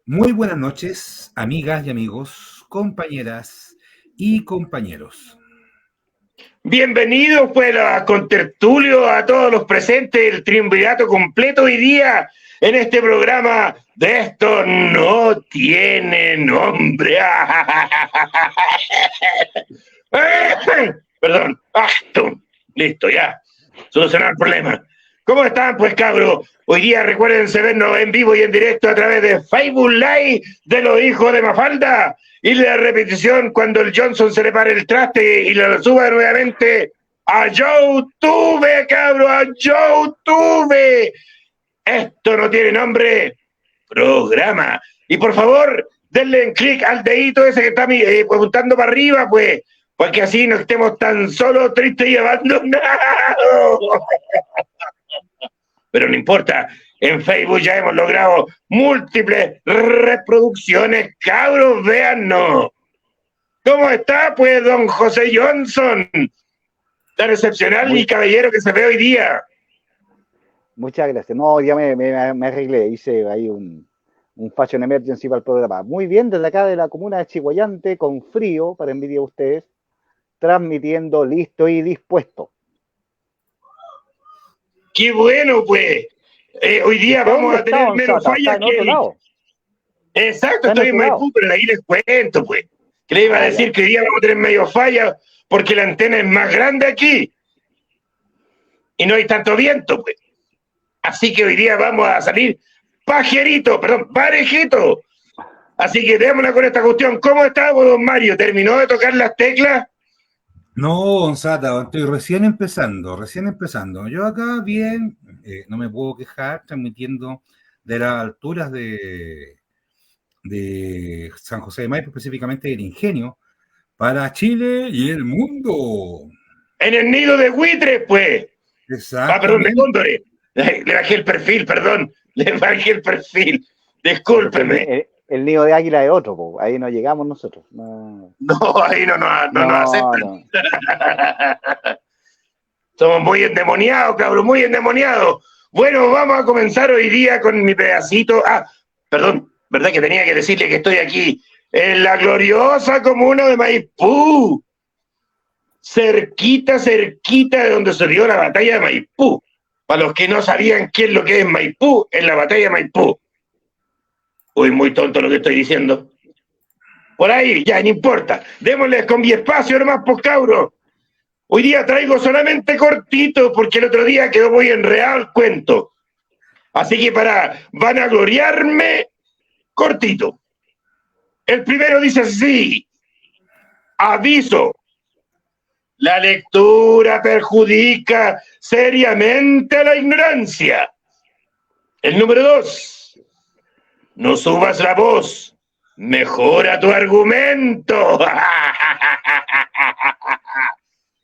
Muy buenas noches, amigas y amigos, compañeras y compañeros. Bienvenidos pues a contertulio a todos los presentes, el triunvirato completo hoy día en este programa de Esto No Tiene Nombre. Perdón, listo, ya, solucionar el problema. ¿Cómo están pues cabros? Hoy día recuérdense vernos en vivo y en directo a través de Facebook Live de los hijos de Mafalda y la repetición cuando el Johnson se le pare el traste y lo suba nuevamente a YouTube, cabro, a YouTube. Esto no tiene nombre, programa. Y por favor, denle en clic al dedito ese que está apuntando para arriba, pues, porque así no estemos tan solos, tristes y abandonados. Pero no importa, en Facebook ya hemos logrado múltiples reproducciones, cabros, véannos. ¿Cómo está, pues, don José Johnson? Tan excepcional y caballero que se ve hoy día. Muchas gracias. No, ya me arreglé, hice ahí un Fashion Emergency para el programa. Muy bien, desde acá de la comuna de Chihuayante, con frío, para envidia de ustedes, transmitiendo listo y dispuesto. ¡Qué bueno, pues! Hoy día vamos a tener menos fallas que el... Exacto, estoy en Maipú, pero ahí les cuento, pues. Que le iba a decir que hoy día vamos a tener medio fallas porque la antena es más grande aquí y no hay tanto viento, pues. Así que hoy día vamos a salir parejito. Así que démosla con esta cuestión. ¿Cómo está, don Mario? ¿Terminó de tocar las teclas? No, Gonzata, estoy recién empezando. Yo acá bien, no me puedo quejar, transmitiendo de las alturas de San José de Maipo, específicamente del Ingenio, para Chile y el mundo. En el nido de buitres, pues. Exacto. Perdón, de cóndores. Le bajé el perfil, perdón. Discúlpeme. El nido de águila es otro, po. Ahí no llegamos nosotros. No, ahí no nos aceptan. No. Somos muy endemoniados, cabrón, muy endemoniados. Bueno, vamos a comenzar hoy día con mi pedacito. Perdón, ¿verdad que tenía que decirle que estoy aquí en la gloriosa comuna de Maipú? Cerquita de donde se dio la batalla de Maipú. Para los que no sabían qué es lo que es Maipú, en la batalla de Maipú. Uy, muy tonto lo que estoy diciendo. Por ahí, ya, no importa. Démosles con mi espacio nomás, pues, cabros. Hoy día traigo solamente cortito, porque el otro día quedó muy enredado el cuento. Así que para vanagloriarme, cortito. El primero dice así: aviso. La lectura perjudica seriamente a la ignorancia. El número 2. No subas la voz. Mejora tu argumento.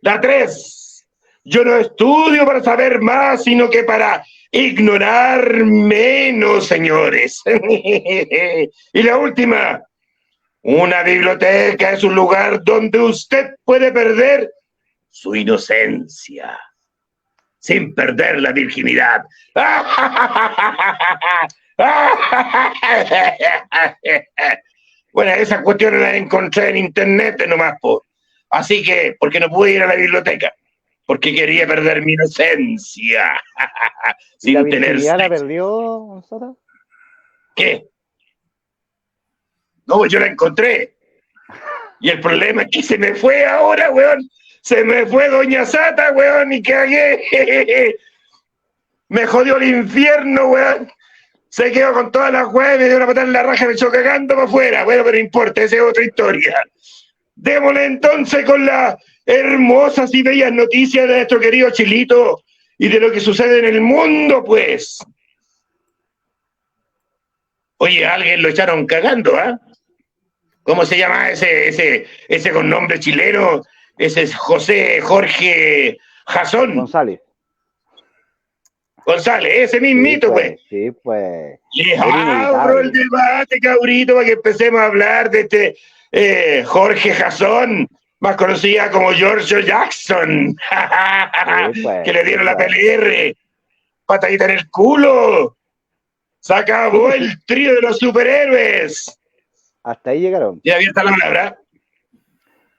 La 3. Yo no estudio para saber más, sino que para ignorar menos, señores. Y la última. Una biblioteca es un lugar donde usted puede perder su inocencia sin perder la virginidad. Bueno, esas cuestiones las encontré en internet nomás, po. Así que, porque no pude ir a la biblioteca, porque quería perder mi inocencia. Sin ¿la virginidad la perdió, Sara? ¿Qué? No, yo la encontré. Y el problema es que se me fue ahora, weón. Se me fue Doña Sata, weón, y cagué. Me jodió el infierno, weón. Se quedó con todas las weas, me dio una patada en la raja y me echó cagando para afuera. Bueno, pero no importa, esa es otra historia. Démosle entonces con las hermosas y bellas noticias de nuestro querido Chilito y de lo que sucede en el mundo, pues. Oye, a alguien lo echaron cagando, ¿ah? ¿Cómo se llama ese con nombre chileno? Ese es Jorge Jasón. González, ese mismito, pues. Sí, pues. Les abro el debate, cabrito, para que empecemos a hablar de este Jorge Jasón, más conocida como George Jackson, sí, pues, que le dieron la PLR, patadita en el culo. Se acabó el trío de los superhéroes. Hasta ahí llegaron. Ya abierta la palabra.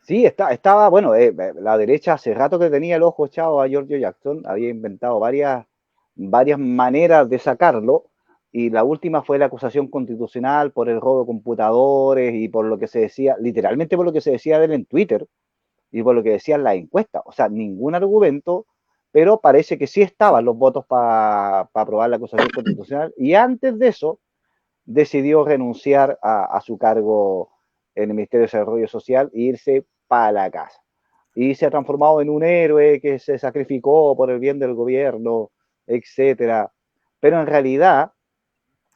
Sí, estaba, bueno, la derecha hace rato que tenía el ojo echado a Giorgio Jackson, había inventado varias maneras de sacarlo, y la última fue la acusación constitucional por el robo de computadores y por lo que se decía, literalmente por lo que se decía de él en Twitter y por lo que decían las encuestas. O sea, ningún argumento, pero parece que sí estaban los votos para aprobar la acusación constitucional, y antes de eso decidió renunciar a su cargo en el Ministerio de Desarrollo Social e irse para la casa. Y se ha transformado en un héroe que se sacrificó por el bien del gobierno, etcétera. Pero en realidad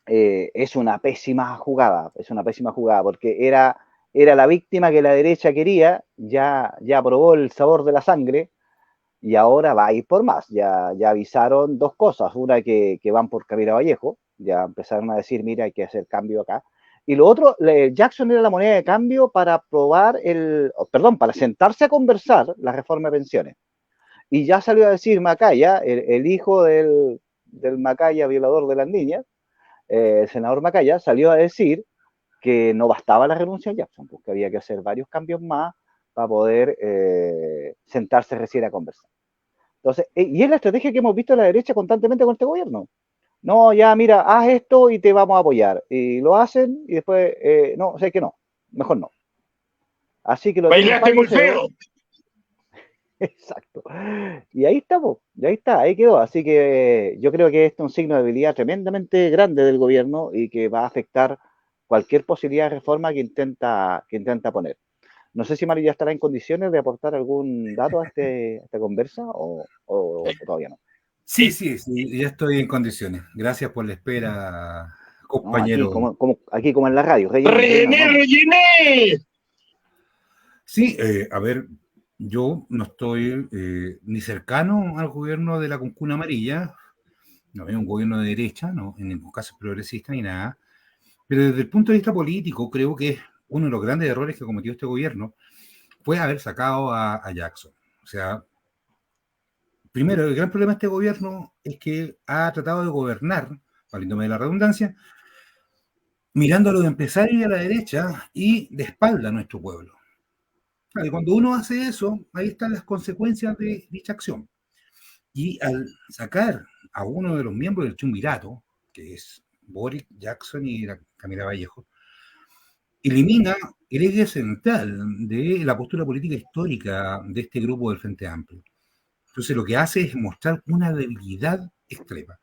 es una pésima jugada, porque era la víctima que la derecha quería, ya probó el sabor de la sangre y ahora va a ir por más. Ya avisaron dos cosas, una que van por Camila Vallejo, ya empezaron a decir, mira, hay que hacer cambio acá. Y lo otro, Jackson era la moneda de cambio para aprobar para sentarse a conversar la reforma de pensiones. Y ya salió a decir Macaya, el hijo del Macaya, violador de las niñas, el senador Macaya, salió a decir que no bastaba la renuncia a Jackson, porque había que hacer varios cambios más para poder sentarse recién a conversar. Entonces, y es la estrategia que hemos visto en la derecha constantemente con este gobierno. No, ya mira, haz esto y te vamos a apoyar. Y lo hacen y después, no, o sea que no, mejor no. Así que lo bailaste muy feo. Exacto. Y ahí estamos, ahí quedó. Así que yo creo que esto es un signo de debilidad tremendamente grande del gobierno y que va a afectar cualquier posibilidad de reforma que intenta poner. No sé si Mario ya estará en condiciones de aportar algún dato a esta conversa o todavía no. Sí, ya estoy en condiciones. Gracias por la espera, compañero. No, aquí como en la radio. ¡Rellené! Sí, a ver, yo no estoy ni cercano al gobierno de la Cuncuna Amarilla, no es un gobierno de derecha, no, en ningún caso progresista ni nada, pero desde el punto de vista político creo que uno de los grandes errores que cometió este gobierno fue haber sacado a Jackson. O sea, primero, el gran problema de este gobierno es que ha tratado de gobernar, valiéndome de la redundancia, mirando a los empresarios y a la derecha y de espalda a nuestro pueblo. Y cuando uno hace eso, ahí están las consecuencias de dicha acción. Y al sacar a uno de los miembros del triunvirato, que es Boric, Jackson y Camila Vallejo, elimina el eje central de la postura política histórica de este grupo del Frente Amplio. Entonces lo que hace es mostrar una debilidad extrema.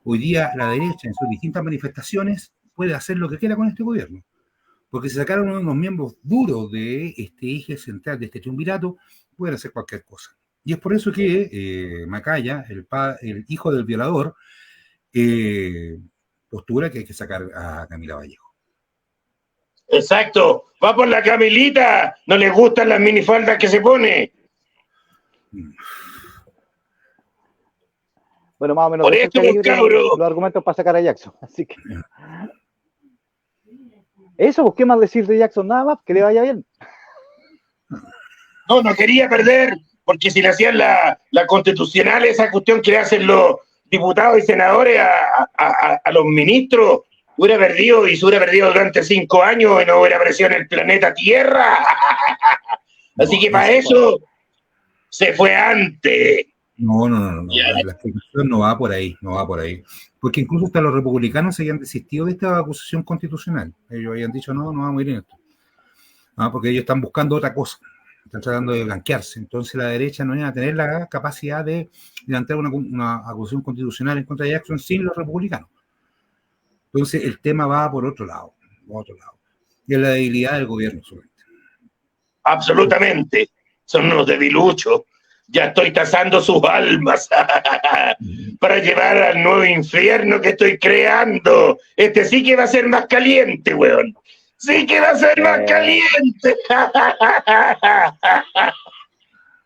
Hoy día la derecha en sus distintas manifestaciones puede hacer lo que quiera con este gobierno, porque si sacaron unos miembros duros de este eje central, de este triunvirato, pueden hacer cualquier cosa. Y es por eso que Macaya, el hijo del violador, postura que hay que sacar a Camila Vallejo. Exacto, va por la Camilita, no le gustan las minifaldas que se pone. Bueno, más o menos por esto, los argumentos para sacar a Jackson, así que eso, ¿qué más decir de Jackson? Nada más, que le vaya bien. No quería perder, porque si le hacían la constitucional, esa cuestión que le hacen los diputados y senadores a los ministros, hubiera perdido, y se hubiera perdido durante 5 años y no hubiera aparecido en el planeta Tierra. Así que para eso se fue antes. No. La explicación no va por ahí. Porque incluso hasta los republicanos se habían desistido de esta acusación constitucional. Ellos habían dicho, no vamos a ir en esto. Porque ellos están buscando otra cosa. Están tratando de blanquearse. Entonces la derecha no iba a tener la capacidad de levantar una acusación constitucional en contra de Jackson sin los republicanos. Entonces el tema va por otro lado. Y es la debilidad del gobierno solamente. Absolutamente. Son unos debiluchos. Ya estoy tasando sus almas para llevar al nuevo infierno que estoy creando. Este sí que va a ser más caliente, weón. Sí que va a ser más caliente.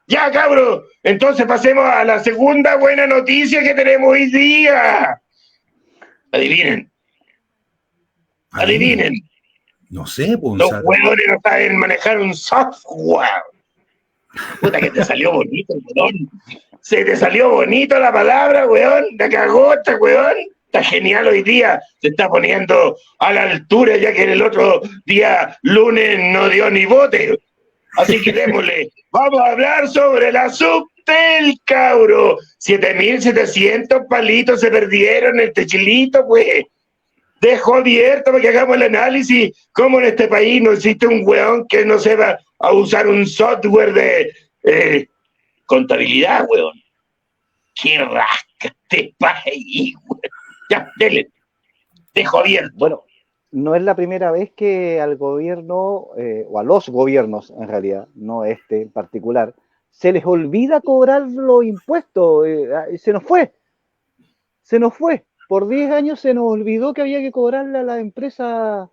Ya, cabros. Entonces pasemos a la segunda buena noticia que tenemos hoy día. Adivinen. No sé, pues. Los huevones no saben manejar un software. Puta que te salió bonito, weón. Se te salió bonito la palabra, weón. La cagota, weón. Está genial hoy día, se está poniendo a la altura, ya que el otro día, lunes, no dio ni bote. Así que démosle, vamos a hablar sobre la Subtel, cabro. 7.700 palitos se perdieron, el techilito, pues. Dejo abierto para que hagamos el análisis. Cómo en este país no existe un weón que no sepa a usar un software de contabilidad, weón. Qué rasca este país, weón. Ya, dele. Dejo abierto. Bueno, no es la primera vez que al gobierno, o a los gobiernos en realidad, no este en particular, se les olvida cobrar los impuestos. Se nos fue. Por 10 años se nos olvidó que había que cobrarle a las empresas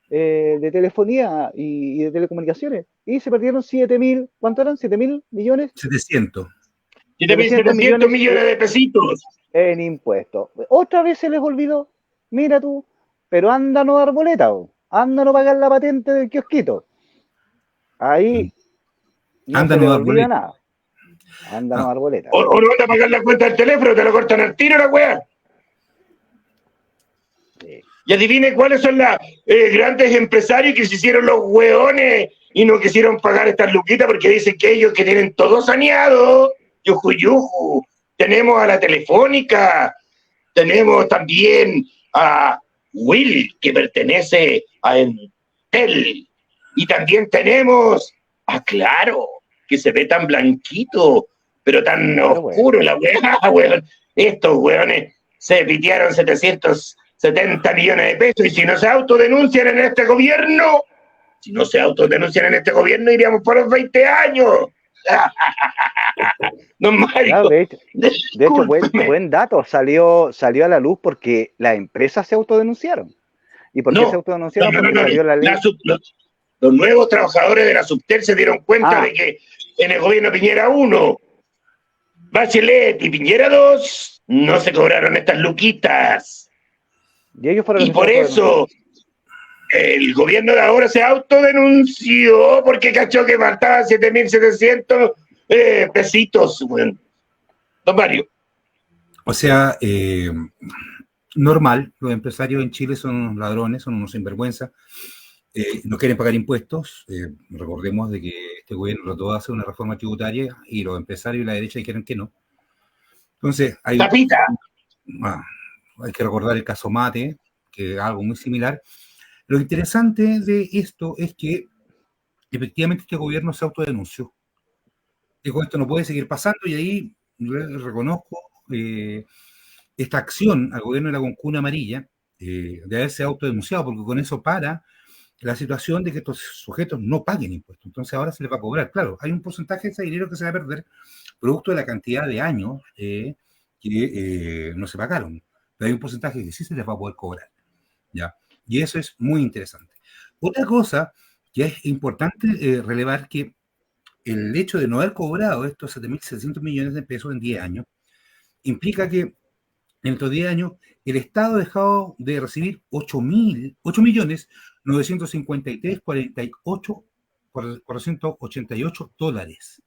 de telefonía y de telecomunicaciones. Y se perdieron 7.000, ¿cuánto eran? ¿7.000 millones? 700. 7.700 millones de pesitos. En impuestos. Otra vez se les olvidó. Mira tú, pero ándanos arboleta, ándanos pagar la patente del kiosquito. Ahí no se les olvida nada. Ándanos arboleta. O no anda a pagar la cuenta del teléfono, te lo cortan al tiro la weá. Sí. Y adivine cuáles son los grandes empresarios que se hicieron los hueones y no quisieron pagar estas luquitas porque dicen que ellos que tienen todo saneado. Yuju, yuju. Tenemos a la Telefónica, tenemos también a Will, que pertenece a Entel, y también tenemos a Claro, que se ve tan blanquito, pero tan oscuro, la weá, weón. Estos weones se pitearon 770 millones de pesos, y si no se autodenuncian en este gobierno, iríamos por los 20 años. No, claro, de hecho buen dato, salió a la luz porque las empresas se autodenunciaron. ¿Y por qué se autodenunciaron? Porque salió la ley. Los nuevos trabajadores de la Subtel se dieron cuenta de que en el gobierno Piñera 1, Bachelet y Piñera 2 no se cobraron estas luquitas. Y por eso el gobierno de ahora se autodenunció porque cachó que faltaban 7.700 pesitos, bueno. Don Mario. O sea, normal, los empresarios en Chile son unos ladrones, son unos sinvergüenza, no quieren pagar impuestos. Recordemos de que este gobierno trató de hacer una reforma tributaria y los empresarios y la derecha dijeron que no. Entonces, hay que recordar el caso Mate, que es algo muy similar. Lo interesante de esto es que efectivamente este gobierno se autodenunció. Dijo, esto no puede seguir pasando, y ahí reconozco esta acción al gobierno de la Concuna Amarilla de haberse autodenunciado, porque con eso para la situación de que estos sujetos no paguen impuestos. Entonces ahora se les va a cobrar. Claro, hay un porcentaje de ese dinero que se va a perder producto de la cantidad de años que no se pagaron, pero hay un porcentaje que sí se les va a poder cobrar, ¿ya? Y eso es muy interesante. Otra cosa que es importante relevar, que el hecho de no haber cobrado estos 7.700 millones de pesos en 10 años implica que en estos 10 años el Estado ha dejado de recibir 8.953.488 dólares.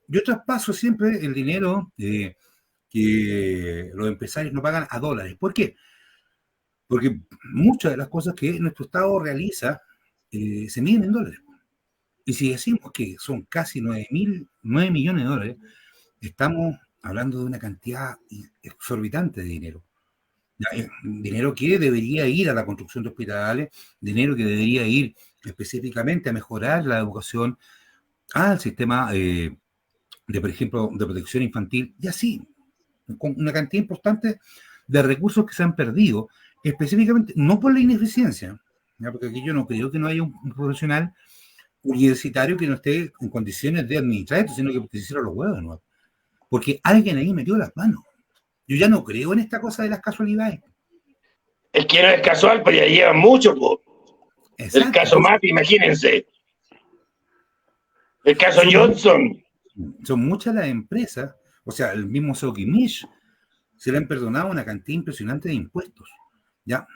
Yo traspaso siempre el dinero que los empresarios no pagan a dólares. ¿Por qué? Porque muchas de las cosas que nuestro Estado realiza se miden en dólares. Y si decimos que son casi 9 millones de dólares, estamos hablando de una cantidad exorbitante de dinero. Dinero que debería ir a la construcción de hospitales, dinero que debería ir específicamente a mejorar la educación, al sistema por ejemplo, de protección infantil, y así, con una cantidad importante de recursos que se han perdido, específicamente, no por la ineficiencia, porque aquí yo no creo que no haya un profesional universitario que no esté en condiciones de administrar esto, sino que se hicieron los huevos, ¿no? Porque alguien ahí metió las manos. Yo ya no creo en esta cosa de las casualidades. Es que no es casual, pues ya llevan mucho, po. El caso Mati, imagínense. El caso Johnson. Son muchas las empresas, o sea, el mismo Sokimich, se le han perdonado una cantidad impresionante de impuestos. Ya,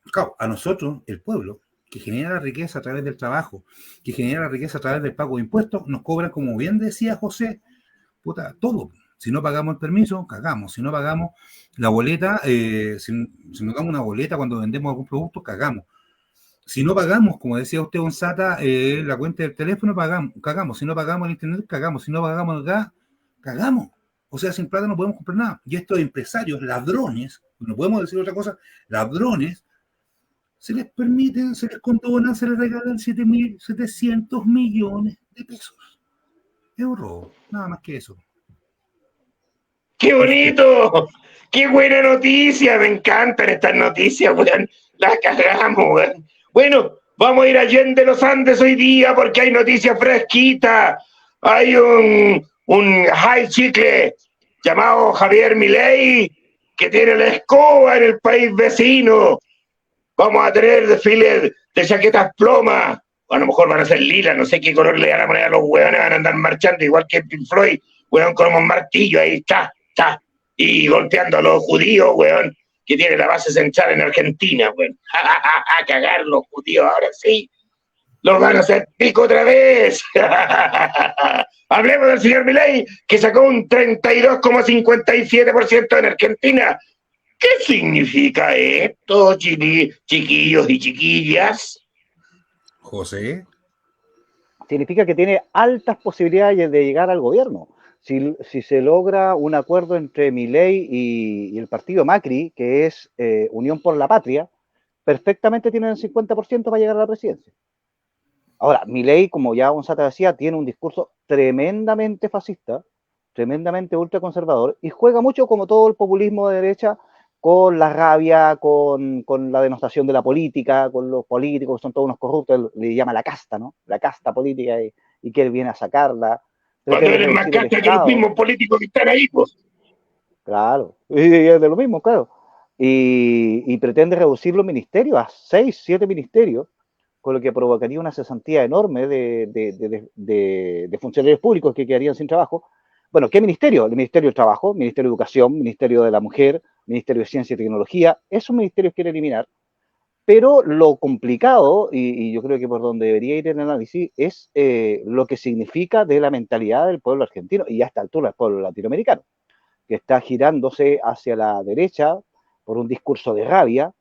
claro, a nosotros, el pueblo, que genera la riqueza a través del trabajo, que genera la riqueza a través del pago de impuestos, nos cobran, como bien decía José, puta, todo. Si no pagamos el permiso, cagamos. Si no pagamos la boleta, si no damos una boleta cuando vendemos algún producto, cagamos. Si no pagamos, como decía usted, Gonzata, la cuenta del teléfono, cagamos. Si no pagamos el internet, cagamos. Si no pagamos el gas, cagamos. O sea, sin plata no podemos comprar nada. Y estos empresarios, ladrones, no podemos decir otra cosa, ladrones, se les permiten, se les condonan, se les regalan 7.700 millones de pesos. Euros, nada más que eso. ¡Qué bonito! ¡Qué buena noticia! Me encantan estas noticias, weón. Las cagamos, weón. Bueno, vamos a ir a Allende los Andes hoy día porque hay noticias fresquitas. Hay un high chicle llamado Javier Milei que tiene la escoba en el país vecino. Vamos a tener desfiles de chaquetas plomas. A lo mejor van a ser lila, no sé qué color le van a poner a los weones, van a andar marchando igual que Pink Floyd, weón, con un martillo ahí, está, y golpeando a los judíos, weón, que tiene la base central en Argentina, weón. A cagar los judíos, ahora sí. Los van a hacer pico otra vez. Hablemos del señor Milei, que sacó un 32,57% en Argentina. ¿Qué significa esto, chiquillos y chiquillas? José. Significa que tiene altas posibilidades de llegar al gobierno. Si se logra un acuerdo entre Milei y el partido Macri, que es Unión por la Patria, perfectamente tienen el 50% para llegar a la presidencia. Ahora, Milei, como ya González decía, tiene un discurso tremendamente fascista, tremendamente ultraconservador, y juega mucho, como todo el populismo de derecha, con la rabia, con la denostación de la política, con los políticos que son todos unos corruptos, le llama la casta, ¿no? La casta política, y que él viene a sacarla. Cuando eres más casta que los mismos políticos que están ahí, pues. Claro, y es de lo mismo, claro. Y pretende reducir los ministerios a 6, 7 ministerios, con lo que provocaría una cesantía enorme de funcionarios públicos que quedarían sin trabajo. Bueno, ¿qué ministerio? El Ministerio del Trabajo, Ministerio de Educación, Ministerio de la Mujer, Ministerio de Ciencia y Tecnología. Esos ministerios quiere eliminar. Pero lo complicado, y yo creo que por donde debería ir el análisis, es lo que significa de la mentalidad del pueblo argentino y a esta altura del pueblo latinoamericano, que está girándose hacia la derecha por un discurso de rabia,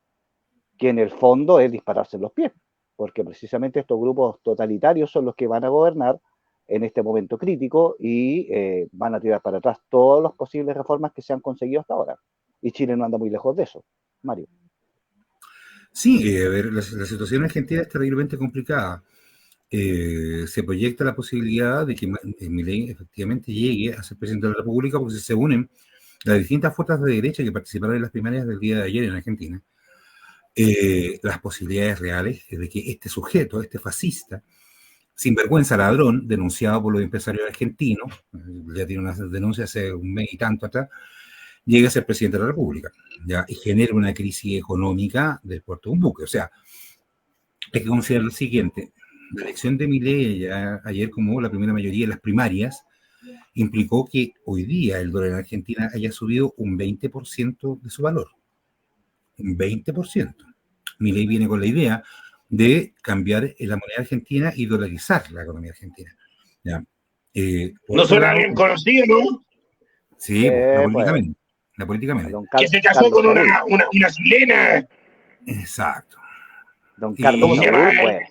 que en el fondo es dispararse en los pies, porque precisamente estos grupos totalitarios son los que van a gobernar en este momento crítico y van a tirar para atrás todas las posibles reformas que se han conseguido hasta ahora. Y Chile no anda muy lejos de eso. Mario. Sí, a ver, la situación argentina es terriblemente complicada. Se proyecta la posibilidad de que Milei efectivamente llegue a ser presidente de la República porque se unen las distintas fuerzas de derecha que participaron en las primarias del día de ayer en Argentina. Las posibilidades reales de que este sujeto, este fascista, sinvergüenza ladrón, denunciado por los empresarios argentinos, ya tiene una denuncia hace un mes y tanto atrás, llegue a ser presidente de la República, ¿ya? Y genera una crisis económica del puerto de un buque. O sea, hay que considerar lo siguiente: la elección de Milei ayer, como la primera mayoría de las primarias, implicó que hoy día el dólar en Argentina haya subido un 20% de su valor. Un 20%. Milei viene con la idea de cambiar la moneda argentina y dolarizar la economía argentina. ¿Ya? No suena bien conocido, ¿no? Sí, la políticamente. Que se casó con una chilena. Exacto. Don Carlos Saúl, pues.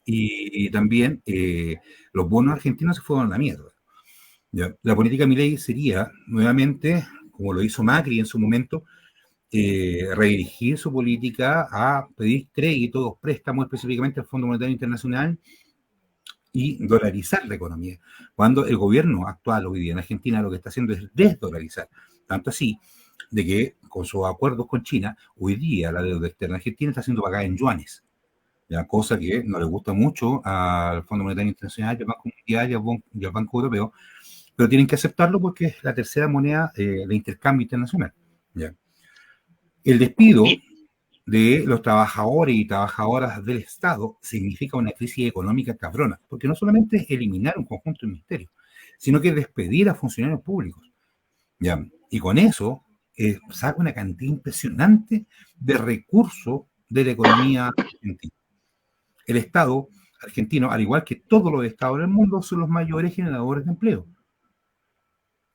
Y también los bonos argentinos se fueron a la mierda. ¿Ya? La política Milei sería nuevamente, como lo hizo Macri en su momento, redirigir su política a pedir créditos, préstamos específicamente al Fondo Monetario Internacional y dolarizar la economía, cuando el gobierno actual hoy día en Argentina lo que está haciendo es desdolarizar, tanto así de que con sus acuerdos con China, hoy día la deuda externa argentina está siendo pagada en yuanes, ¿ya? Cosa que no le gusta mucho al Fondo Monetario Internacional, al Banco Mundial y al Banco Europeo, pero tienen que aceptarlo porque es la tercera moneda de intercambio internacional, ¿ya? El despido de los trabajadores y trabajadoras del Estado significa una crisis económica cabrona, porque no solamente es eliminar un conjunto de ministerios, sino que es despedir a funcionarios públicos, ¿ya? Y con eso saca una cantidad impresionante de recursos de la economía argentina. El Estado argentinos, al igual que todos los estados del mundo, son los mayores generadores de empleo.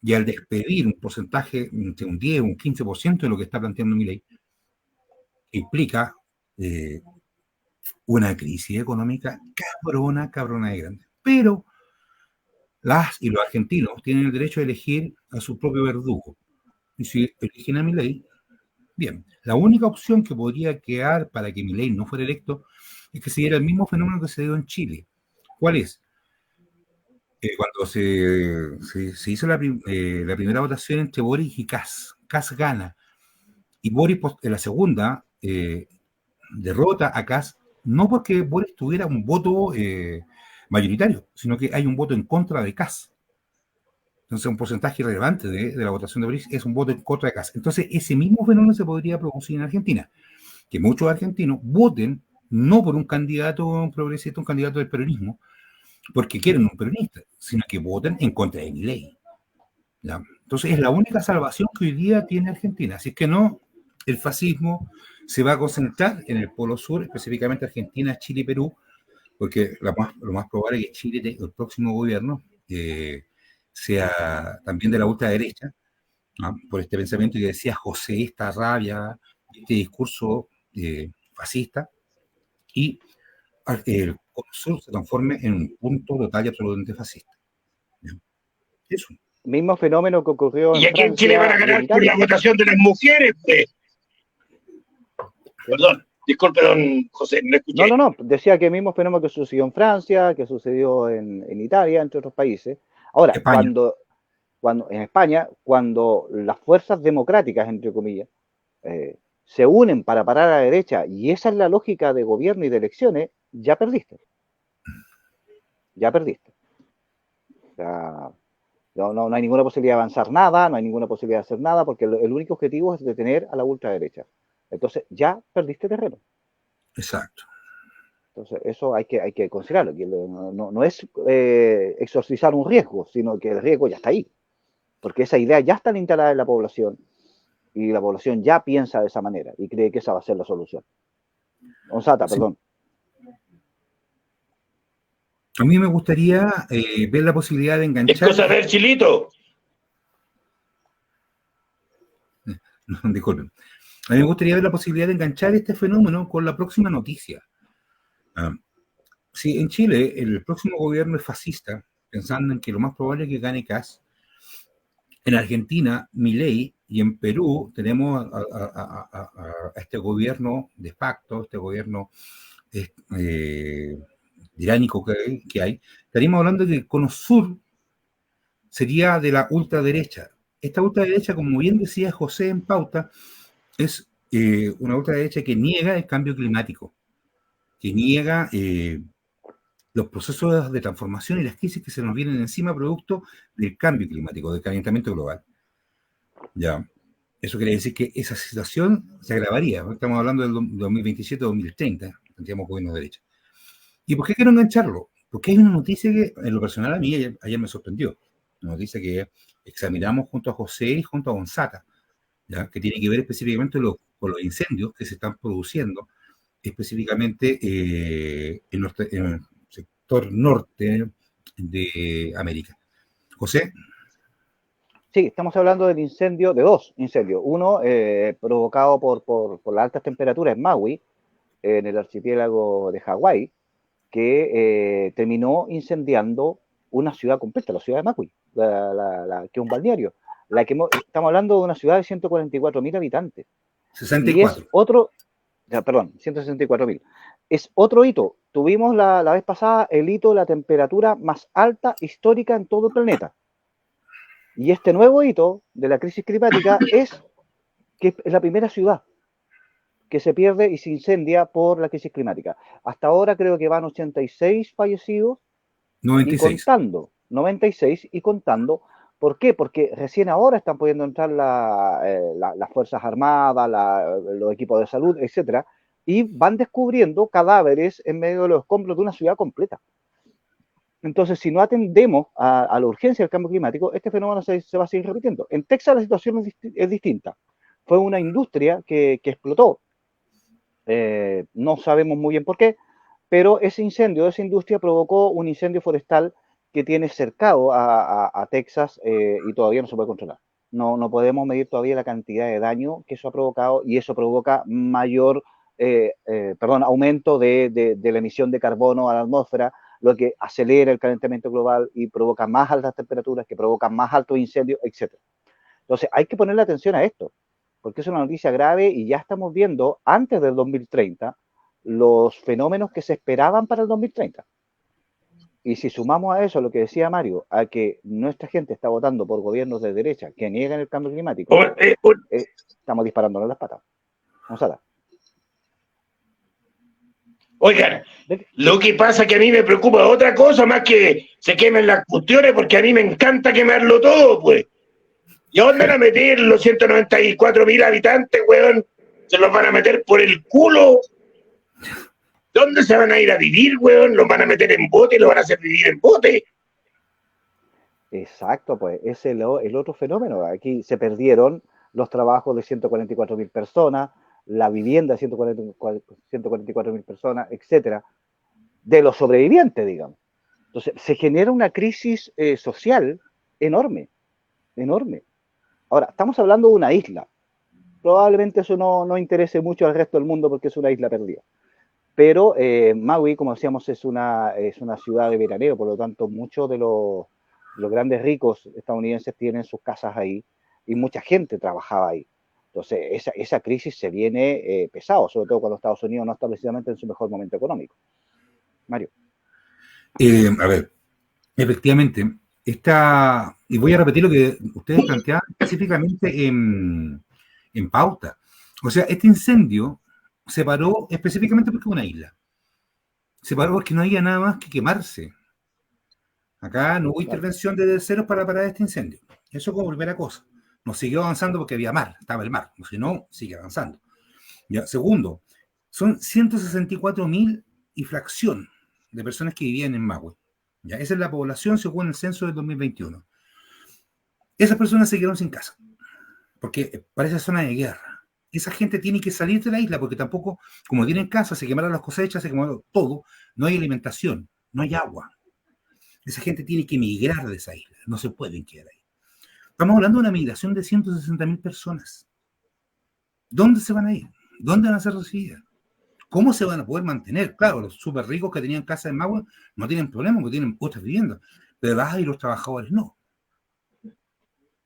Y al despedir un porcentaje entre un 10 o un 15% de lo que está planteando Milei, implica una crisis económica cabrona de grande. Pero las y los argentinos tienen el derecho de elegir a su propio verdugo. Y si eligen a Milei, bien. La única opción que podría quedar para que Milei no fuera electo es que se diera el mismo fenómeno que se dio en Chile. ¿Cuál es? Cuando se hizo la primera votación entre Boric y Kass gana, y Boric en la segunda derrota a Kass, no porque Boric tuviera un voto mayoritario, sino que hay un voto en contra de Kass. Entonces, un porcentaje relevante de la votación de Boric es un voto en contra de Kass. Entonces, ese mismo fenómeno se podría producir en Argentina, que muchos argentinos voten no por un candidato progresista, un candidato del peronismo, porque quieren un peronista, sino que voten en contra de Milei. ¿Ya? Entonces, es la única salvación que hoy día tiene Argentina. Así es que no, el fascismo se va a concentrar en el Polo Sur, específicamente Argentina, Chile y Perú, porque lo más probable es que Chile, el próximo gobierno, sea también de la ultraderecha, ¿no? Por este pensamiento que decía José, esta rabia, este discurso fascista, y el Polo Sur se transforme en un punto total y absolutamente fascista. ¿Ya? Eso. Mismo fenómeno que ocurrió en ¿Y aquí en Francia Chile van a ganar por la votación de las mujeres? Pues? Perdón, disculpe, don José, no escuché. No, decía que el mismo fenómeno que sucedió en Francia, que sucedió en Italia, entre otros países. Ahora, España. cuando en España, cuando las fuerzas democráticas, entre comillas, se unen para parar a la derecha, y esa es la lógica de gobierno y de elecciones, ya perdiste. Ya perdiste. O sea, no hay ninguna posibilidad de avanzar nada, no hay ninguna posibilidad de hacer nada, porque el único objetivo es detener a la ultraderecha. Entonces, ya perdiste terreno. Exacto. Entonces, eso hay que considerarlo. No es exorcizar un riesgo, sino que el riesgo ya está ahí. Porque esa idea ya está instalada en la población y la población ya piensa de esa manera y cree que esa va a ser la solución. Onsata, sí. Perdón. A mí me gustaría ver la posibilidad de enganchar... ¿Es cosa ver, Chilito? Disculpen. A mí me gustaría ver la posibilidad de enganchar este fenómeno con la próxima noticia. Si en Chile el próximo gobierno es fascista, pensando en que lo más probable es que gane Kass, en Argentina, Milei, y en Perú tenemos a este gobierno de facto, este gobierno tiránico que hay, estaríamos hablando de que el Cono Sur sería de la ultraderecha. Esta ultraderecha, como bien decía José en pauta, es una ultraderecha que niega el cambio climático, que niega los procesos de transformación y las crisis que se nos vienen encima producto del cambio climático, del calentamiento global. Ya, eso quiere decir que esa situación se agravaría. Estamos hablando del 2027-2030, tendríamos gobierno de derecha. ¿Y por qué quiero engancharlo? Porque hay una noticia que, en lo personal, a mí ayer me sorprendió. Una noticia que examinamos junto a José y junto a Gonzata, ¿ya? Que tiene que ver específicamente con los incendios que se están produciendo, específicamente en el sector norte de América. José. Sí, estamos hablando del incendio, de dos incendios. Uno provocado por las altas temperaturas en Maui, en el archipiélago de Hawái, que terminó incendiando una ciudad completa, la ciudad de Maui, que es un balneario. Estamos hablando de una ciudad de 144.000 habitantes. 64. Y es otro, perdón, 164.000. Es otro hito. Tuvimos la vez pasada el hito de la temperatura más alta histórica en todo el planeta. Y este nuevo hito de la crisis climática es que es la primera ciudad que se pierde y se incendia por la crisis climática. Hasta ahora creo que van 86 fallecidos 96. Y contando, 96 y contando. ¿Por qué? Porque recién ahora están pudiendo entrar las Fuerzas Armadas, los equipos de salud, etcétera, y van descubriendo cadáveres en medio de los escombros de una ciudad completa. Entonces, si no atendemos a la urgencia del cambio climático, este fenómeno se va a seguir repitiendo. En Texas la situación es distinta. Fue una industria que explotó. No sabemos muy bien por qué, pero ese incendio, esa industria provocó un incendio forestal que tiene cercado a Texas y todavía no se puede controlar. No podemos medir todavía la cantidad de daño que eso ha provocado y eso provoca aumento de la emisión de carbono a la atmósfera, lo que acelera el calentamiento global y provoca más altas temperaturas, que provocan más altos incendios, etc. Entonces hay que ponerle atención a esto, porque es una noticia grave y ya estamos viendo antes del 2030 los fenómenos que se esperaban para el 2030. Y si sumamos a eso lo que decía Mario, a que nuestra gente está votando por gobiernos de derecha que niegan el cambio climático, estamos disparándonos las patas. Gonzalo. Oigan, lo que pasa es que a mí me preocupa otra cosa más que se quemen las cuestiones, porque a mí me encanta quemarlo todo, pues. ¿Y a dónde van a meter los 194.000 habitantes, weón? ¿Se los van a meter por el culo? ¿Dónde se van a ir a vivir, weón? ¿Los van a meter en bote y los van a hacer vivir en bote? Exacto, pues ese es el otro fenómeno. Aquí se perdieron los trabajos de 144.000 personas, la vivienda de 144.000 personas, etcétera, de los sobrevivientes, digamos. Entonces, se genera una crisis social enorme, enorme. Ahora, estamos hablando de una isla. Probablemente eso no interese mucho al resto del mundo porque es una isla perdida. Pero Maui, como decíamos, es una ciudad de veraneo, por lo tanto, muchos de los grandes ricos estadounidenses tienen sus casas ahí y mucha gente trabajaba ahí. Entonces, esa crisis se viene pesado, sobre todo cuando Estados Unidos no está precisamente en su mejor momento económico. Mario. A ver, efectivamente, y voy a repetir lo que ustedes planteaban específicamente en pauta. O sea, este incendio se paró específicamente porque es una isla. Se paró porque no había nada más que quemarse. Acá no hubo intervención de terceros para parar este incendio. Eso como primera cosa. No siguió avanzando porque había mar, estaba el mar. Si no, sigue avanzando. Ya, segundo, son 164.000 y fracción de personas que vivían en Maui. Ya, esa es la población según el censo del 2021. Esas personas se quedaron sin casa, porque parece zona de guerra. Esa gente tiene que salir de la isla, porque tampoco, como tienen casa, se quemaron las cosechas, se quemaron todo, no hay alimentación, no hay agua. Esa gente tiene que migrar de esa isla, no se pueden quedar ahí. Estamos hablando de una migración de 160.000 personas. ¿Dónde se van a ir? ¿Dónde van a ser recibidas? ¿Cómo se van a poder mantener? Claro, los súper ricos que tenían casa en Maui no tienen problema porque tienen otras viviendas, pero y los trabajadores no.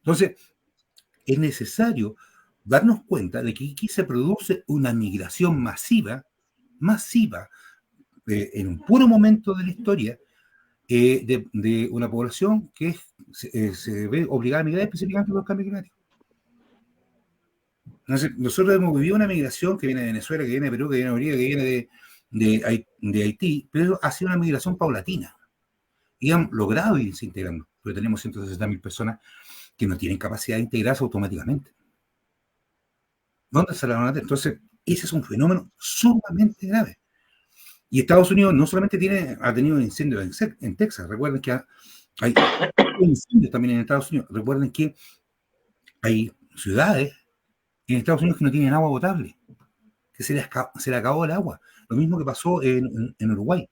Entonces, es necesario darnos cuenta de que aquí se produce una migración masiva, en un puro momento de la historia, de una población que se ve obligada a migrar específicamente por el cambio climático. Nosotros hemos vivido una migración que viene de Venezuela, que viene de Perú, que viene de Bolivia, que viene de Haití, pero ha sido una migración paulatina. Y han logrado irse integrando, pero tenemos 160.000 personas que no tienen capacidad de integrarse automáticamente. ¿Dónde se la van a meter? Entonces, ese es un fenómeno sumamente grave. Y Estados Unidos no solamente ha tenido incendios en Texas, recuerden que hay incendios también en Estados Unidos, recuerden que hay ciudades en Estados Unidos que no tienen agua potable, que se le acabó el agua. Lo mismo que pasó en Uruguay.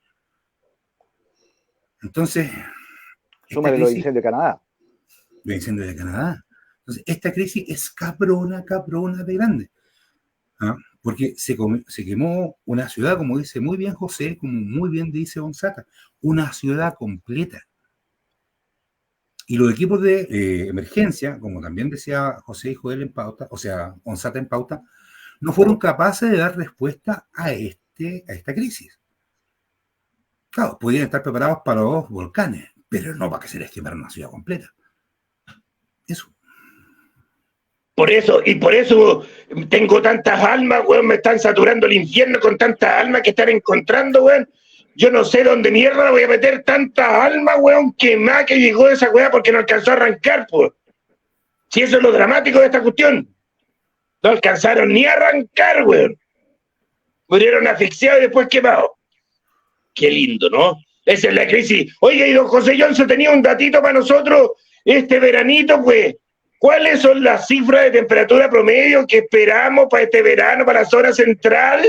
Entonces... Súmale los incendios de Canadá. Los incendios de Canadá. Entonces, esta crisis es cabrona de grande. ¿Ah? Porque se quemó una ciudad, como dice muy bien José, como muy bien dice Gonzata, una ciudad completa. Y los equipos de emergencia, como también decía José y Joel en pauta, o sea, Gonzata en pauta, no fueron capaces de dar respuesta a esta crisis. Claro, podían estar preparados para los volcanes, pero no para que se les quemara una ciudad completa. Eso. Por eso tengo tantas almas, weón, me están saturando el infierno con tantas almas que están encontrando, weón. Yo no sé dónde mierda voy a meter tantas almas, weón, que más que llegó esa weá porque no alcanzó a arrancar, pues. Si eso es lo dramático de esta cuestión. No alcanzaron ni a arrancar, weón. Murieron asfixiados y después quemados. Qué lindo, ¿no? Esa es la crisis. Oye, y don José Johnson tenía un datito para nosotros este veranito, pues. ¿Cuáles son las cifras de temperatura promedio que esperamos para este verano, para la zona central?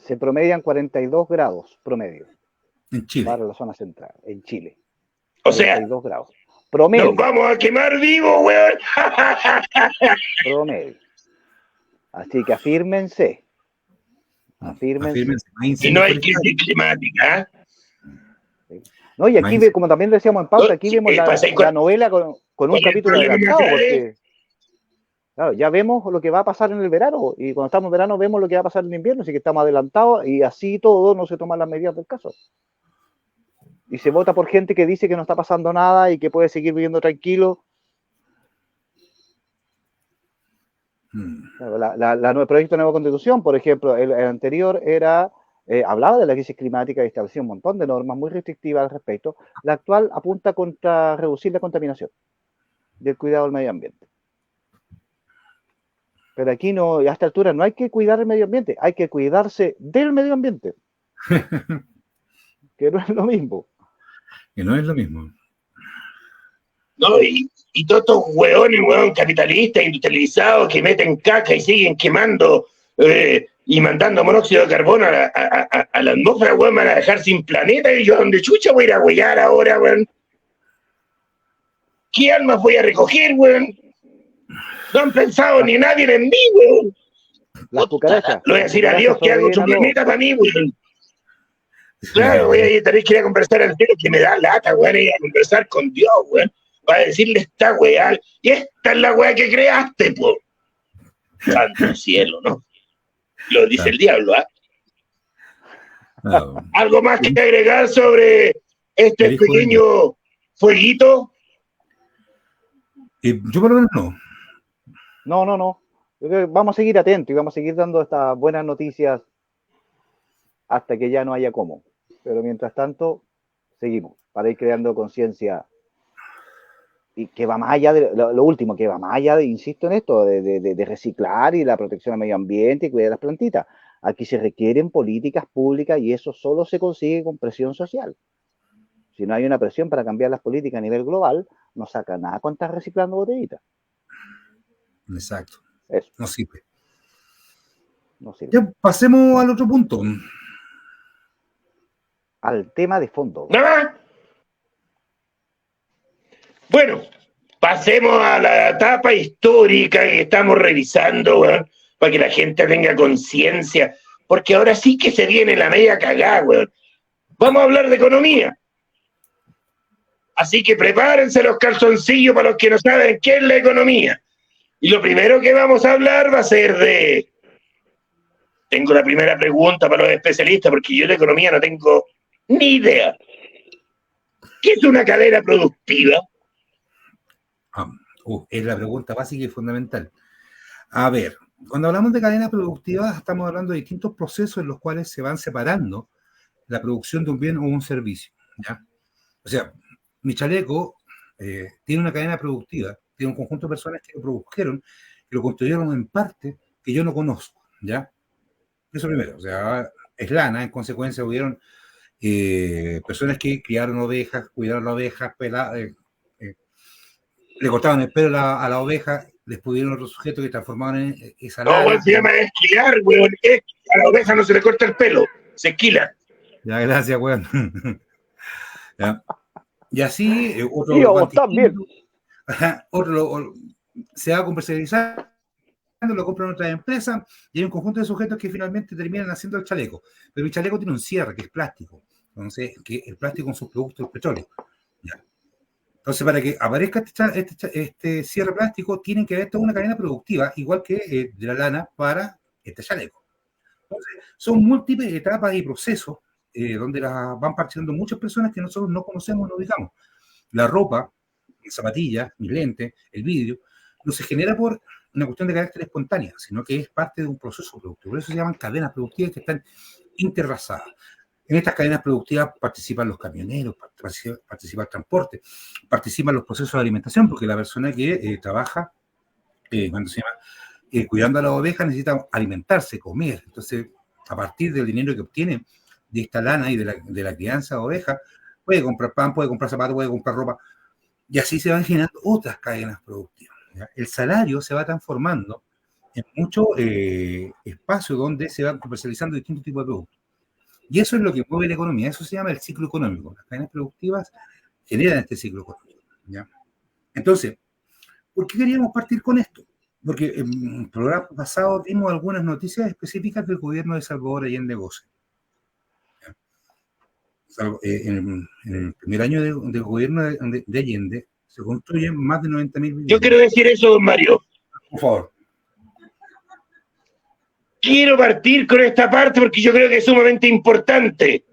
se promedian 42 grados promedio En Chile. para la zona central, en Chile. O sea, 42 grados. Promedio. nos vamos a quemar vivos, weón. Promedio. Así que afírmense. Afírmense. Y no hay crisis climática. No, y aquí, como también decíamos en pauta, aquí vemos la novela con un capítulo adelantado, porque claro, ya vemos lo que va a pasar en el verano, y cuando estamos en verano vemos lo que va a pasar en el invierno, así que estamos adelantados, y así todo no se toman las medidas del caso. Y se vota por gente que dice que no está pasando nada y que puede seguir viviendo tranquilo. El proyecto de nueva constitución, por ejemplo, el anterior hablaba de la crisis climática y establecía un montón de normas muy restrictivas al respecto. La actual apunta contra reducir la contaminación y el cuidado del medio ambiente. Pero aquí no, a esta altura no hay que cuidar el medio ambiente, hay que cuidarse del medio ambiente. Que no es lo mismo. Que no es lo mismo. No, y todos estos hueones, capitalistas, industrializados, que meten caca y siguen quemando y mandando monóxido de carbono a la atmósfera, weón, van a dejar sin planeta. Y yo, ¿a dónde chucha voy a ir a huellar ahora, weón? ¿Qué almas voy a recoger, weón? No han pensado ni nadie en mí, weón. Las cucarachas. Le voy a decir a Dios que haga otro planeta para mí, weón. Claro, voy a tener que ir a conversar al cielo, que me da lata, weón, ir a conversar con Dios, weón, para decirle esta weá, y esta es la weá que creaste, po. Santo cielo, ¿no? Lo dice el diablo, ¿ah? No. ¿Algo más que agregar sobre este pequeño fueguito? Yo por lo menos no. No. Yo creo que vamos a seguir atentos y vamos a seguir dando estas buenas noticias hasta que ya no haya cómo. Pero mientras tanto, seguimos para ir creando conciencia y que va más allá de lo último, que va más allá de, insisto en esto, de reciclar y la protección al medio ambiente y cuidar las plantitas. Aquí se requieren políticas públicas y eso solo se consigue con presión social. Si no hay una presión para cambiar las políticas a nivel global, no saca nada con estar reciclando botellitas. Exacto. Eso. No sirve. No sirve. Ya pasemos al otro punto. Al tema de fondo. ¿Nada? Bueno, pasemos a la etapa histórica que estamos revisando, weón, para que la gente tenga conciencia, porque ahora sí que se viene la media cagada, weón. Vamos a hablar de economía. Así que prepárense los calzoncillos para los que no saben qué es la economía. Y lo primero que vamos a hablar va a ser de... Tengo la primera pregunta para los especialistas, porque yo de economía no tengo ni idea. ¿Qué es una cadena productiva? Es la pregunta básica y fundamental. A ver, cuando hablamos de cadena productiva, estamos hablando de distintos procesos en los cuales se van separando la producción de un bien o un servicio, ¿ya? O sea, mi chaleco tiene una cadena productiva, tiene un conjunto de personas que lo produjeron, que lo construyeron en parte que yo no conozco, ¿ya? Eso primero, o sea, es lana, en consecuencia hubieron personas que criaron ovejas, cuidaron las ovejas, le cortaban el pelo a la oveja, después hubieron otros sujetos que transformaban en esa lana. No, weón, se llama esquilar, weón. A la oveja no se le corta el pelo, se esquila. Ya, gracias, weón. Ya. Y así, otro se va comercializando, lo compran otras empresas y hay un conjunto de sujetos que finalmente terminan haciendo el chaleco. Pero el chaleco tiene un cierre que es plástico. Entonces, que el plástico con sus productos del petróleo. ¿Ya? Entonces, para que aparezca este cierre plástico, tienen que haber toda una cadena productiva, igual que de la lana para este chaleco. Entonces, son múltiples etapas y procesos donde van participando muchas personas que nosotros no conocemos, no ubicamos. La ropa, las zapatillas, mis lentes, el vidrio, no se genera por una cuestión de carácter espontánea, sino que es parte de un proceso productivo. Por eso se llaman cadenas productivas que están interrazadas. En estas cadenas productivas participan los camioneros, participa el transporte, participan los procesos de alimentación, porque la persona que trabaja, cuidando a las ovejas necesita alimentarse, comer. Entonces, a partir del dinero que obtiene de esta lana y de la crianza de ovejas, puede comprar pan, puede comprar zapatos, puede comprar ropa, y así se van generando otras cadenas productivas. ¿Ya? El salario se va transformando en muchos espacios donde se van comercializando distintos tipos de productos. Y eso es lo que mueve la economía, eso se llama el ciclo económico. Las cadenas productivas generan este ciclo económico. ¿Ya? Entonces, ¿por qué queríamos partir con esto? Porque en programas pasados dimos algunas noticias específicas del gobierno de Salvador Allende Goce. En el primer año del gobierno de Allende se construyen más de 90.000 viviendas. Yo quiero decir eso, don Mario. Por favor. Quiero partir con esta parte porque yo creo que es sumamente importante.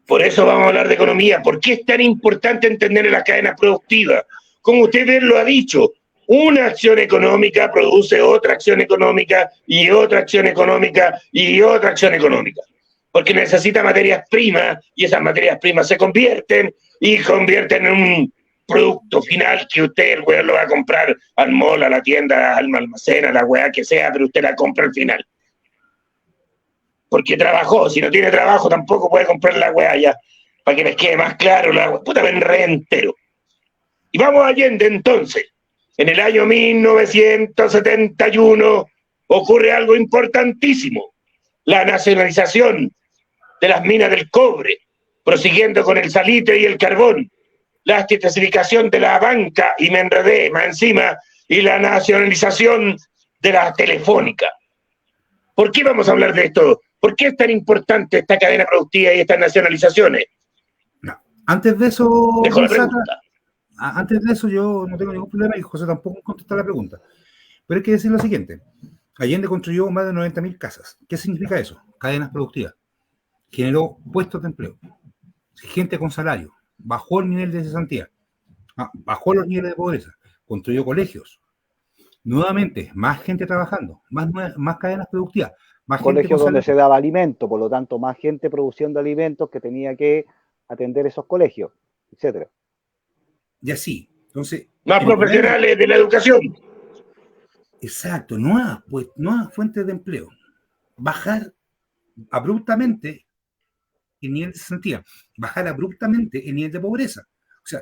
Por eso vamos a hablar de economía. ¿Por qué es tan importante entender las cadenas productivas? Como usted bien lo ha dicho, una acción económica produce otra acción económica y otra acción económica y otra acción económica. Porque necesita materias primas y esas materias primas se convierten en un producto final que usted, el weón, lo va a comprar al mall, a la tienda, al almacén, a la weá que sea, pero usted la compra al final. Porque trabajó, si no tiene trabajo tampoco puede comprar la weá ya. Para que les quede más claro, la weá, puta, me enredé entero. Y vamos a Allende entonces. En el año 1971 ocurre algo importantísimo. La nacionalización de las minas del cobre, prosiguiendo con el salitre y el carbón, la estatificación de la banca, y me enredé más encima, y la nacionalización de la telefónica. ¿Por qué vamos a hablar de esto? ¿Por qué es tan importante esta cadena productiva y estas nacionalizaciones? No. Antes de eso, Dejo la pregunta. Antes de eso yo no tengo ningún problema y José tampoco contesta la pregunta. Pero hay que decir lo siguiente. Allende construyó más de 90.000 casas. ¿Qué significa eso? Cadenas productivas. Generó puestos de empleo. Gente con salario. Bajó el nivel de cesantía. Bajó los niveles de pobreza. Construyó colegios. Nuevamente, más gente trabajando. Más cadenas productivas. Más colegios donde se daba alimento, por lo tanto, más gente produciendo alimentos que tenía que atender esos colegios, etcétera. Y así. Entonces, más profesionales de la educación. Exacto, nuevas fuentes de empleo. Bajar abruptamente el nivel de cesantía, bajar abruptamente el nivel de pobreza. O sea,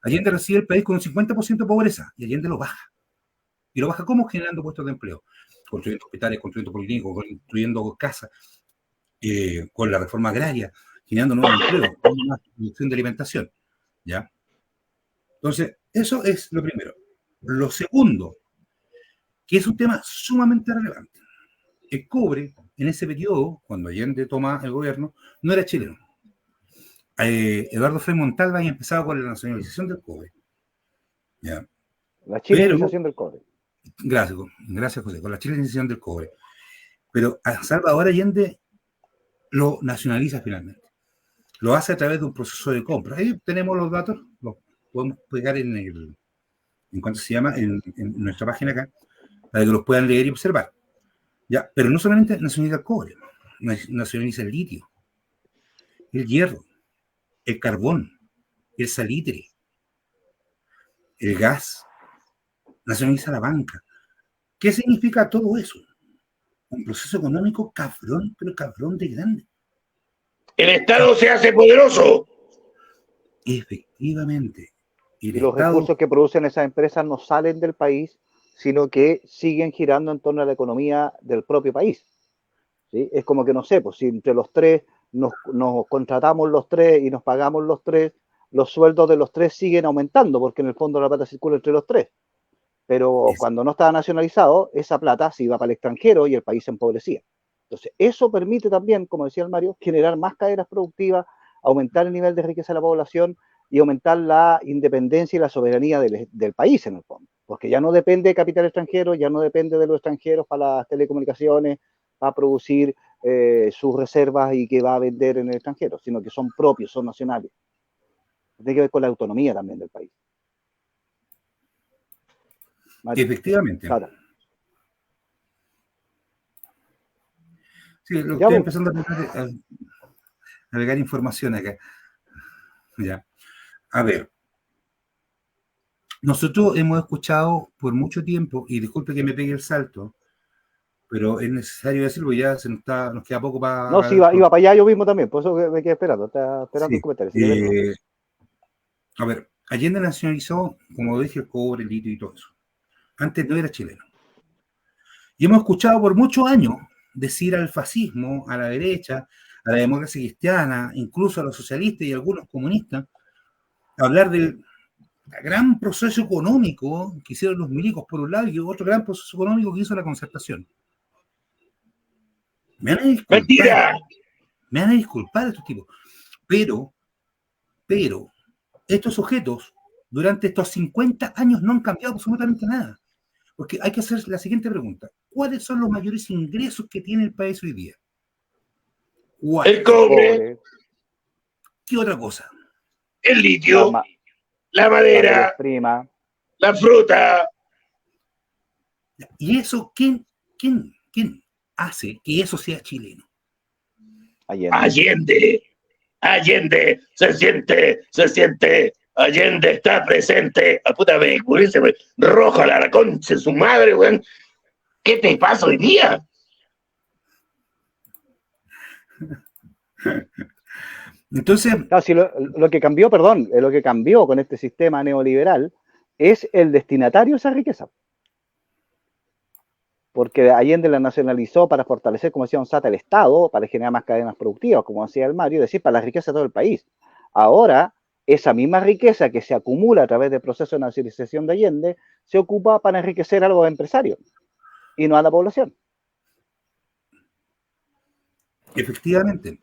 Allende recibe el país con un 50% de pobreza y Allende lo baja. ¿Y lo baja cómo? Generando puestos de empleo. Construyendo hospitales, construyendo policlínicos, construyendo casas, con la reforma agraria, generando nuevos empleos, más producción de alimentación. ¿Ya? Entonces, eso es lo primero. Lo segundo, que es un tema sumamente relevante. El cobre, en ese periodo, cuando Allende toma el gobierno, no era chileno. Eduardo Frei Montalva había empezado con la nacionalización del cobre. ¿Ya? La chilenización del cobre. Gracias, José, con la chilenización del cobre. Pero a Salvador Allende lo nacionaliza finalmente. Lo hace a través de un proceso de compra. Ahí tenemos los datos, los podemos pegar en cuanto se llama, en nuestra página acá, para que los puedan leer y observar. ¿Ya? Pero no solamente nacionaliza el cobre, nacionaliza el litio, el hierro, el carbón, el salitre, el gas, nacionaliza la banca. ¿Qué significa todo eso? Un proceso económico cabrón, pero cabrón de grande. El Estado se hace poderoso. Efectivamente. Y los recursos que producen esas empresas no salen del país, sino que siguen girando en torno a la economía del propio país. ¿Sí? Es como que, no sé, pues si entre los tres nos contratamos los tres y nos pagamos los tres, los sueldos de los tres siguen aumentando, porque en el fondo la plata circula entre los tres. Pero cuando no estaba nacionalizado, esa plata se iba para el extranjero y el país se empobrecía. Entonces, eso permite también, como decía el Mario, generar más cadenas productivas, aumentar el nivel de riqueza de la población y aumentar la independencia y la soberanía del país, en el fondo. Porque ya no depende de capital extranjero, ya no depende de los extranjeros para las telecomunicaciones, para producir sus reservas y que va a vender en el extranjero, sino que son propios, son nacionales. Tiene que ver con la autonomía también del país. Mario. Efectivamente. Claro. Sí, lo estoy empezando a agregar información acá. Ya. A ver. Nosotros hemos escuchado por mucho tiempo, y disculpe que me pegue el salto, pero es necesario decirlo, ya nos queda poco para... No, sí, iba para allá yo mismo también, por eso me quedé esperando, estaba esperando el comentario. A ver, Allende nacionalizó, como dije, el cobre, el litio y todo eso. Antes no era chileno. Y hemos escuchado por muchos años decir al fascismo, a la derecha, a la democracia cristiana, incluso a los socialistas y algunos comunistas, hablar del gran proceso económico que hicieron los milicos por un lado y otro gran proceso económico que hizo la concertación. Me van a disculpar, ¡Mentira! Me van a disculpar estos tipos, pero estos sujetos durante estos 50 años no han cambiado absolutamente nada. Porque hay que hacer la siguiente pregunta. ¿Cuáles son los mayores ingresos que tiene el país hoy día? El cobre, ¿Qué otra cosa? el litio, la madera, prima, la fruta. ¿Y eso quién hace que eso sea chileno? Allende, se siente, Allende está presente. A puta vez, güey, roja la concha de su madre, güey. ¿Qué te pasa hoy día? Entonces, claro, si lo que cambió, perdón, lo que cambió con este sistema neoliberal es el destinatario de esa riqueza. Porque Allende la nacionalizó para fortalecer, como decía Sata, el Estado, para generar más cadenas productivas, como decía el Mario, es decir, para la riqueza de todo el país. Ahora, esa misma riqueza que se acumula a través del proceso de nacionalización de Allende, se ocupa para enriquecer a los empresarios y no a la población. Efectivamente,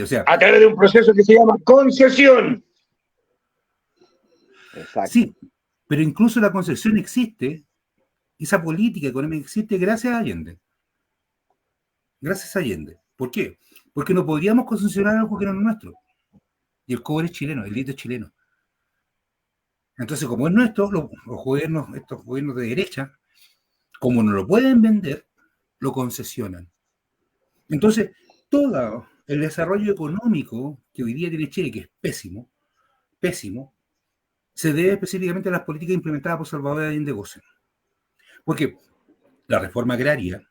o sea... A través de un proceso que se llama concesión. Exacto. Sí, pero incluso la concesión existe, esa política económica existe gracias a Allende. Gracias a Allende. ¿Por qué? Porque no podríamos concesionar algo que no es nuestro. Y el cobre es chileno, el litio es chileno. Entonces, como es nuestro, los gobiernos, estos gobiernos de derecha, como no lo pueden vender, lo concesionan. Entonces, todo el desarrollo económico que hoy día tiene Chile, que es pésimo, se debe específicamente a las políticas implementadas por Salvador Allende Gossen. Porque la reforma agraria,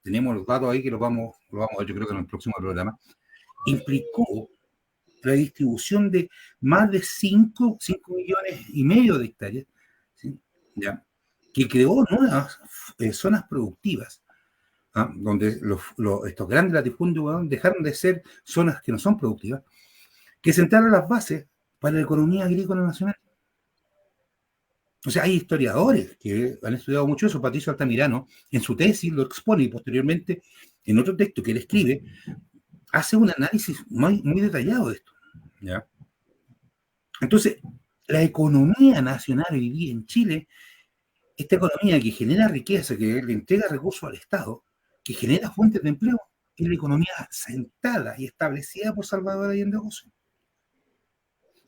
tenemos los datos ahí que los vamos a ver, yo creo que en el próximo programa, implicó la distribución de más de 5 millones y medio de hectáreas, ¿sí? ¿Ya? Que creó nuevas zonas productivas, donde estos grandes latifundios dejaron de ser zonas que no son productivas, que sentaron las bases para la economía agrícola nacional. O sea, hay historiadores que han estudiado mucho eso. Patricio Altamirano, en su tesis, lo expone y posteriormente, en otro texto que él escribe, hace un análisis muy, muy detallado de esto. ¿Ya? Entonces, la economía nacional hoy día en Chile, esta economía que genera riqueza, que le entrega recursos al Estado, que genera fuentes de empleo, es la economía sentada y establecida por Salvador Allende Gossen.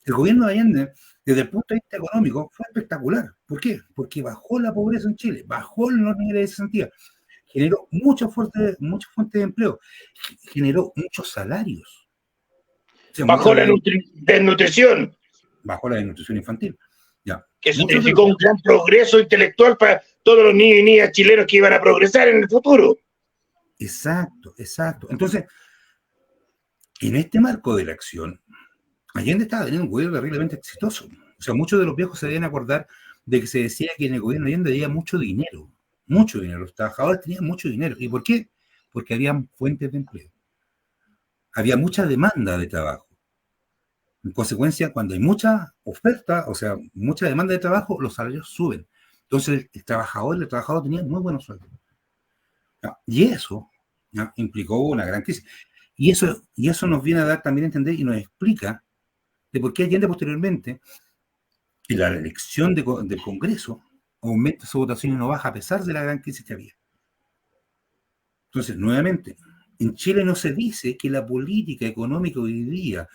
El gobierno de Allende, desde el punto de vista económico, fue espectacular. ¿Por qué? Porque bajó la pobreza en Chile, bajó los niveles de cesantía, generó muchas fuentes de empleo, generó muchos salarios. O sea, bajó la desnutrición. Bajó la desnutrición infantil. Ya. Que significó un gran progreso intelectual para todos los niños y niñas chilenos que iban a progresar en el futuro. Exacto. Entonces, en este marco de la acción, Allende estaba teniendo un gobierno terriblemente exitoso. O sea, muchos de los viejos se deben acordar de que se decía que en el gobierno de Allende había mucho dinero. Los trabajadores tenían mucho dinero. ¿Y por qué? Porque había fuentes de empleo. Había mucha demanda de trabajo. En consecuencia, cuando hay mucha oferta, o sea, mucha demanda de trabajo, los salarios suben. Entonces, el trabajador tenía muy buenos sueldos. Y eso implicó una gran crisis. Y eso nos viene a dar también a entender y nos explica de por qué Allende posteriormente, en la elección del Congreso, aumenta su votación y no baja a pesar de la gran crisis que había. Entonces, nuevamente, en Chile no se dice que la política económica hoy día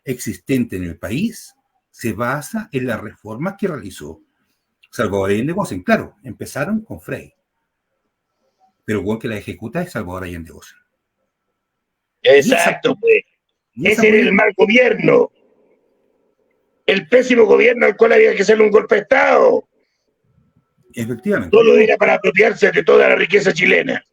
existente en el país se basa en las reformas que realizó Salvador Allende Gossen. Claro, empezaron con Frei, pero el que la ejecuta es Salvador Allende Gossen. Exacto, pues. Ese era el mal gobierno. El pésimo gobierno al cual había que hacerle un golpe de Estado. Efectivamente. Todo era para apropiarse de toda la riqueza chilena.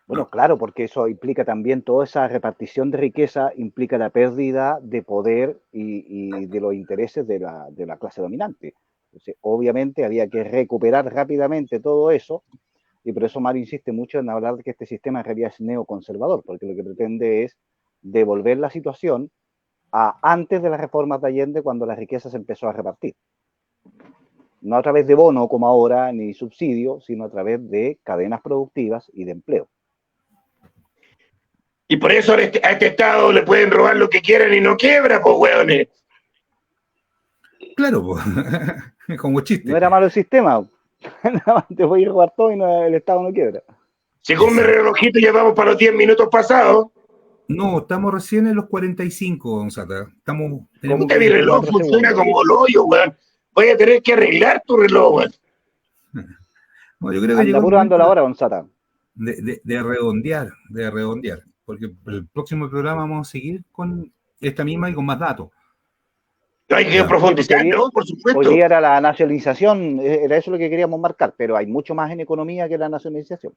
Bueno, claro, porque eso implica también toda esa repartición de riqueza, implica la pérdida de poder y de los intereses de la clase dominante. Entonces, obviamente había que recuperar rápidamente todo eso, y por eso Mario insiste mucho en hablar de que este sistema en realidad es neoconservador, porque lo que pretende es devolver la situación a antes de las reformas de Allende, cuando la riqueza se empezó a repartir. No a través de bono como ahora, ni subsidio, sino a través de cadenas productivas y de empleo. Y por eso a este Estado le pueden robar lo que quieran y no quiebra, pues, hueones. Claro, como chiste. No era malo el sistema. Te voy a robar todo y el Estado no quiebra. Según mi relojito, ya vamos para los 10 minutos pasados. No, estamos recién en los 45, don Sata. Mi reloj funciona como el hoyo, weón. Voy a tener que arreglar tu reloj, weón. No, yo creo que anda puro dando la hora, don Sata. De redondear. Porque el próximo programa vamos a seguir con esta misma y con más datos. Hay que profundizar, ¿no? Por supuesto. Hoy día era la nacionalización, era eso lo que queríamos marcar, pero hay mucho más en economía que la nacionalización.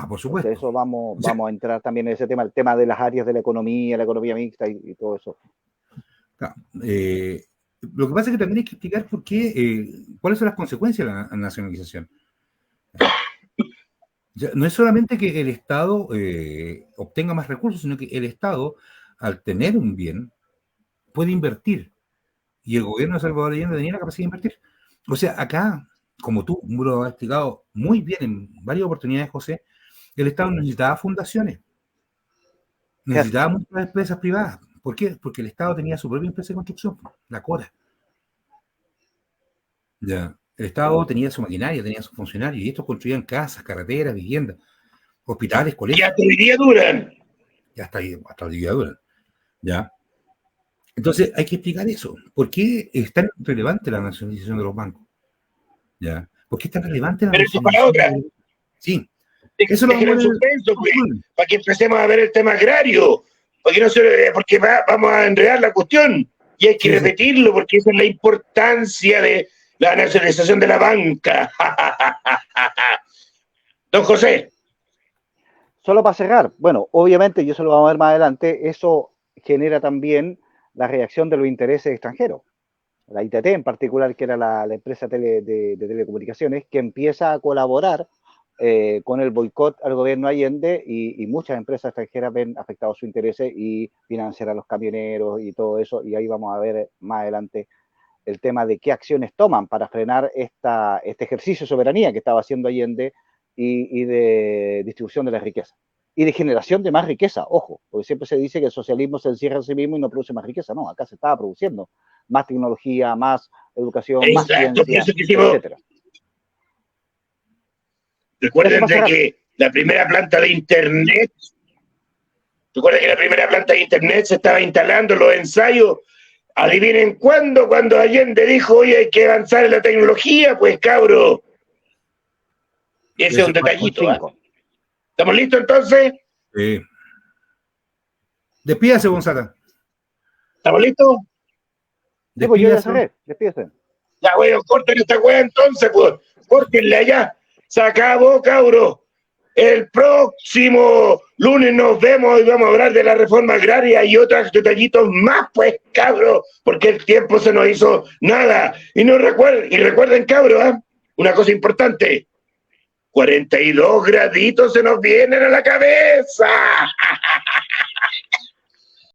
Por supuesto. Entonces eso vamos a entrar también en ese tema, el tema de las áreas de la economía mixta y todo eso. Claro, lo que pasa es que también hay que explicar por qué, cuáles son las consecuencias de la nacionalización. No es solamente que el Estado obtenga más recursos, sino que el Estado, al tener un bien, puede invertir. Y el gobierno de Salvador Allende tenía la capacidad de invertir. O sea, acá, como tú lo has explicado muy bien en varias oportunidades, José, el Estado necesitaba fundaciones, necesitaba muchas empresas privadas. ¿Por qué? Porque el Estado tenía su propia empresa de construcción, la Cora. Ya. El Estado tenía su maquinaria, tenía sus funcionarios, y estos construían casas, carreteras, viviendas, hospitales, colegios. Y hasta hoy día duran. Y hasta hoy día duran. ¿Ya? Entonces hay que explicar eso. ¿Por qué es tan relevante la nacionalización de los bancos? ¿Ya? ¿Por qué es tan relevante la nacionalización? Pero eso para otra. Sí. Eso lo vamos a suspenso, pues, para que empecemos a ver el tema agrario. Porque vamos a enredar la cuestión. Y hay que repetirlo, porque esa es la importancia de la nacionalización de la banca. Don José. Solo para cerrar, bueno, obviamente, y eso lo vamos a ver más adelante, eso genera también la reacción de los intereses extranjeros. La ITT en particular, que era la empresa de telecomunicaciones, que empieza a colaborar con el boicot al gobierno Allende, y muchas empresas extranjeras ven afectados sus intereses y financiar a los camioneros y todo eso, y ahí vamos a ver más adelante el tema de qué acciones toman para frenar este ejercicio de soberanía que estaba haciendo Allende y de distribución de la riqueza. Y de generación de más riqueza, ojo, porque siempre se dice que el socialismo se encierra en sí mismo y no produce más riqueza. No, acá se estaba produciendo más tecnología, más educación, más ciencia, etc. Recuerden de que la primera planta de Internet, se estaba instalando los ensayos. Adivinen cuándo, cuando Allende dijo, oye, hay que avanzar en la tecnología, pues cabro. Ese es un detallito. ¿Estamos listos entonces? Sí. Despídase, Gonzalo. ¿Estamos listos? Pues yo ya cerré, despídase. Ya, bueno, corten esta weá entonces, pues. Córtenle allá. Se acabó, cabro. El próximo lunes nos vemos y vamos a hablar de la reforma agraria y otros detallitos más, pues, cabro, porque el tiempo se nos hizo nada. Y recuerden, cabro, una cosa importante. 42 graditos se nos vienen a la cabeza.